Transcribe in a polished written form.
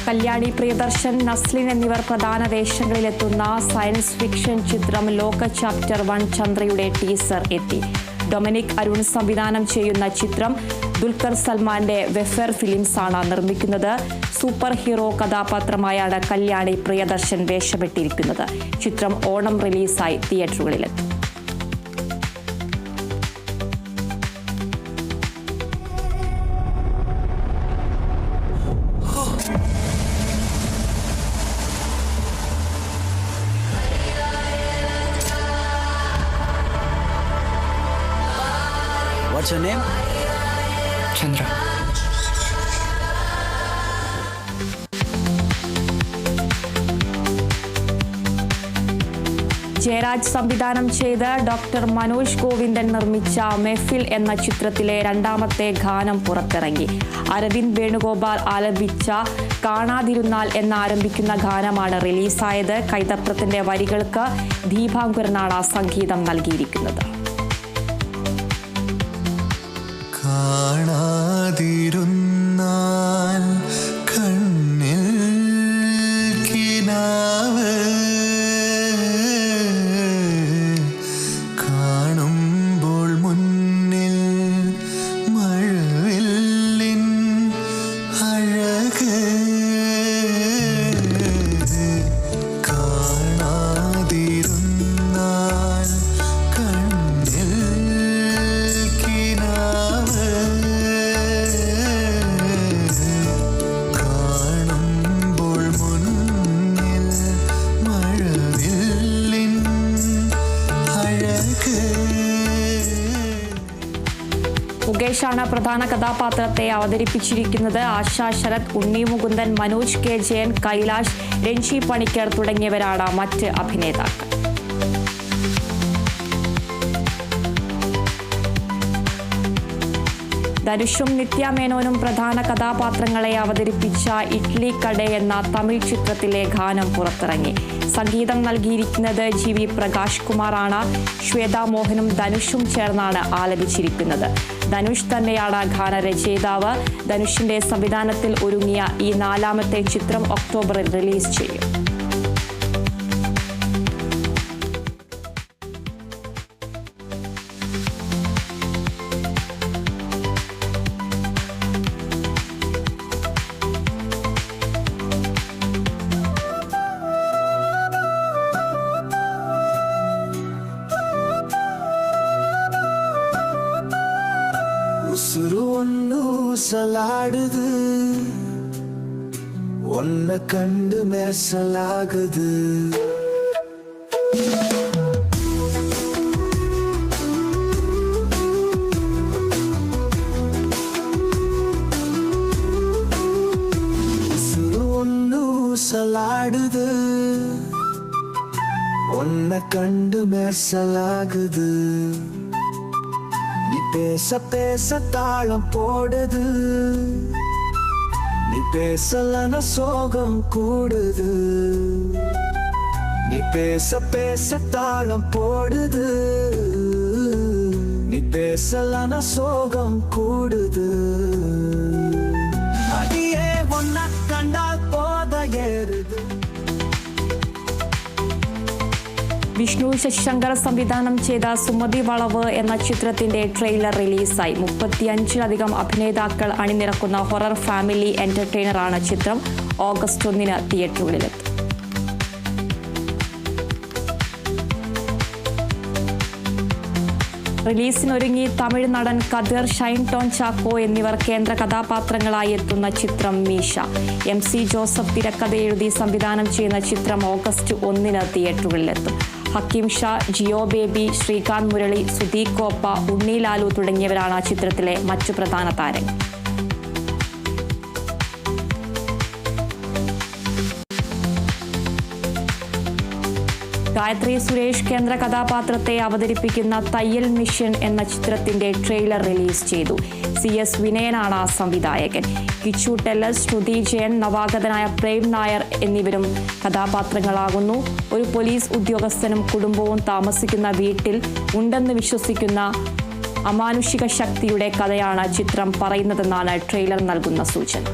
കല്യാണി പ്രിയദർശൻ, നസ്ലിൻ എന്നിവർ പ്രധാന വേഷങ്ങളിലെത്തുന്ന science fiction ചിത്രം ലോക ചാപ്റ്റർ 1 ചന്ദ്രയുടെ ടീസർ എത്തി. ഡൊമിനിക് അരുൺ സംവിധാനം ചെയ്യുന്ന ചിത്രം ദുൽഖർ സൽമാന്റെ വെഫർ ഫിലിംസ് ആണ് നിർമ്മിക്കുന്നത്. സൂപ്പർ ഹീറോ കഥാപാത്രമായാണ് കല്യാണി പ്രിയദർശൻ വേഷമിട്ടിരിക്കുന്നത്. ചിത്രം ഓണം റിലീസായി തിയേറ്ററുകളിലെത്തും. What's your name? Chandra. Jayaraj സംവിധാനം ചെയ്ത് ഡോക്ടർ മനോജ് ഗോവിന്ദൻ നിർമ്മിച്ച മെഹ്ഫിൽ എന്ന ചിത്രത്തിലെ രണ്ടാമത്തെ ഗാനം പുറത്തിറങ്ങി. അരവിന്ദ് വേണുഗോപാൽ ആലപിച്ച കാണാതിരുന്നാൽ എന്നാരംഭിക്കുന്ന ഗാനമാണ് റിലീസായത്. കൈതപ്രത്തിന്റെ വരികൾക്ക് ദീപാങ്കുരനാണ് സംഗീതം നൽകിയിരിക്കുന്നത്. കാണാതിരുന്നാൽ കണ്ണിൽ കിനാവ് കാണുമ്പോൾ മുന്നിൽ മഴവില്ലിൻ അഴക് കാണാതിരുന്നാൽ കണ്ണിൽ കിനാവ് കാണുമ്പോൾ മുന്നിൽ മഴവില്ലിൻ അഴക്. മുകേഷാണ് പ്രധാന കഥാപാത്രത്തെ അവതരിപ്പിച്ചിരിക്കുന്നത്. ആശാ ശരത്, ഉണ്ണി മുകുന്ദൻ, മനോജ് കെ ജയൻ, കൈലാഷ്, രഞ്ജി പണിക്കർ തുടങ്ങിയവരാണ് മറ്റ് അഭിനേതാക്കൾ. ധനുഷും നിത്യ മേനോനും പ്രധാന കഥാപാത്രങ്ങളെ അവതരിപ്പിച്ച ഇഡ്ലി കട എന്ന തമിഴ് ചിത്രത്തിലെ ഗാനം പുറത്തിറങ്ങി. സംഗീതം നൽകിയിരിക്കുന്നത് GV പ്രകാശ് കുമാറാണ്. ശ്വേതാ മോഹനും ധനുഷും ചേർന്നാണ് ആലപിച്ചിരിക്കുന്നത്. ധനുഷ് തന്നെയാണ് ഗാനരചയിതാവ്. ധനുഷിന്റെ സംവിധാനത്തിൽ ഒരുങ്ങിയ ഈ 4ാമത്തെ ചിത്രം ഒക്ടോബറിൽ റിലീസ് ചെയ്യും. உசுறு ஒன்னு சலாடுது, ஒன்ன கண்டு மெசலாகுது. உசுறு ஒன்னு சலாடுது, ஒன்ன கண்டு மெசலாகுது. நீ பேச பேச தாளம் போடுது, நீ பேசலன சோகம் கூடுது. நீ பேச பேச தாளம் போடுது, நீ பேசலன சோகம் கூடுது. அடியே ஒன்ன கண்டால் போத ஏறுது. വിഷ്ണു ശശിശങ്കർ സംവിധാനം ചെയ്ത സുമതി വളവ് എന്ന ചിത്രത്തിന്റെ ട്രെയിലർ റിലീസായി. 35ലധികം അഭിനേതാക്കൾ അണിനിരക്കുന്ന ഹൊറർ ഫാമിലി എന്റർടൈനറാണ് ചിത്രം. ഓഗസ്റ്റ് 1 തിയേറ്ററുകളിലെത്തും. റിലീസിനൊരുങ്ങി തമിഴ് നടൻ കതിർ, ഷൈൻ ടോൺ ചാക്കോ എന്നിവർ കേന്ദ്ര കഥാപാത്രങ്ങളായി എത്തുന്ന ചിത്രം മീശ. MC ജോസഫ് തിരക്കഥ എഴുതി സംവിധാനം ചെയ്യുന്ന ചിത്രം ഓഗസ്റ്റ് 1 തിയേറ്ററുകളിലെത്തും. ഹക്കീം ഷാ, ജിയോ ബേബി, ശ്രീകാന്ത് മുരളി, സുധീക് കോപ്പ, ഉണ്ണി ലാലു തുടങ്ങിയവരാണ് ചിത്രത്തിലെ മറ്റു പ്രധാന താരങ്ങൾ. ഗായത്രി സുരേഷ് കേന്ദ്ര കഥാപാത്രത്തെ അവതരിപ്പിക്കുന്ന തയ്യൽ മിഷൻ എന്ന ചിത്രത്തിന്റെ ട്രെയിലർ റിലീസ് ചെയ്തു. CS വിനയനാണ് സംവിധായകൻ. കിച്ചു ടെല്ലസ്, ശ്രുതി ജയൻ, നവാഗതനായ പ്രേം നായർ എന്നിവരും കഥാപാത്രങ്ങളാകുന്നു. ഒരു പോലീസ് ഉദ്യോഗസ്ഥനും കുടുംബവും താമസിക്കുന്ന വീട്ടിൽ ഉണ്ടെന്ന് വിശ്വസിക്കുന്ന അമാനുഷിക ശക്തിയുടെ കഥയാണ് ചിത്രം പറയുന്നതെന്നാണ് ട്രെയിലർ നൽകുന്ന സൂചന.